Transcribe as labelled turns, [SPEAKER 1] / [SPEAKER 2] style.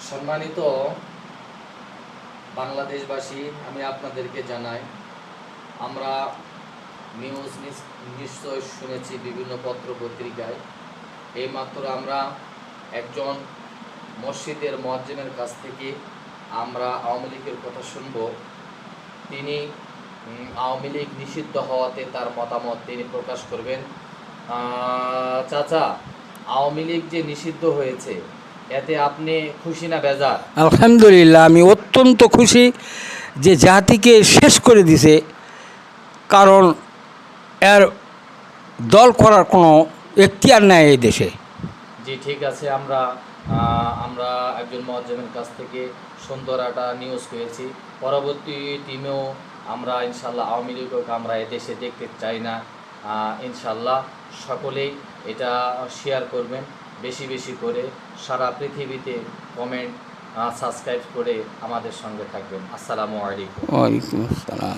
[SPEAKER 1] সম্মানিত বাংলাদেশবাসী, আমি আপনাদেরকে জানাই, আমরা নিউজ নিশ্চয় শুনেছি বিভিন্ন পত্র পত্রিকায়। এইমাত্র আমরা একজন মসজিদের মুয়াজ্জিনের কাছ থেকে আমরা আওয়ামী লীগের কথা শুনব। তিনি আওয়ামী লীগ নিষিদ্ধ হওয়াতে তার মতামত তিনি প্রকাশ করবেন। চাচা, আওয়ামী লীগ যে নিষিদ্ধ হয়েছে এতে আপনি খুশি না বেজার?
[SPEAKER 2] আলহামদুলিল্লাহ, আমি অত্যন্ত খুশি যে জাতিকে শেষ করে দিছে, কারণ এর দল করার কোনো এখতিয়ার নেই এই দেশে।
[SPEAKER 1] জি, ঠিক আছে। আমরা একজন মুয়াজ্জিমের কাছ থেকে সুন্দর একটা নিউজ পেয়েছি। পরবর্তী টিমেও আমরা ইনশাল্লাহ আওয়ামী লীগকে আমরা এদেশে দেখতে চাই না। ইনশাল্লাহ সকলেই এটা শেয়ার করবেন বেশি বেশি করে, সারা পৃথিবীতে কমেন্ট সাবস্ক্রাইব করে আমাদের সঙ্গে থাকবেন। আসসালামু আলাইকুম।
[SPEAKER 2] ওয়ালাইকুম আসসালাম।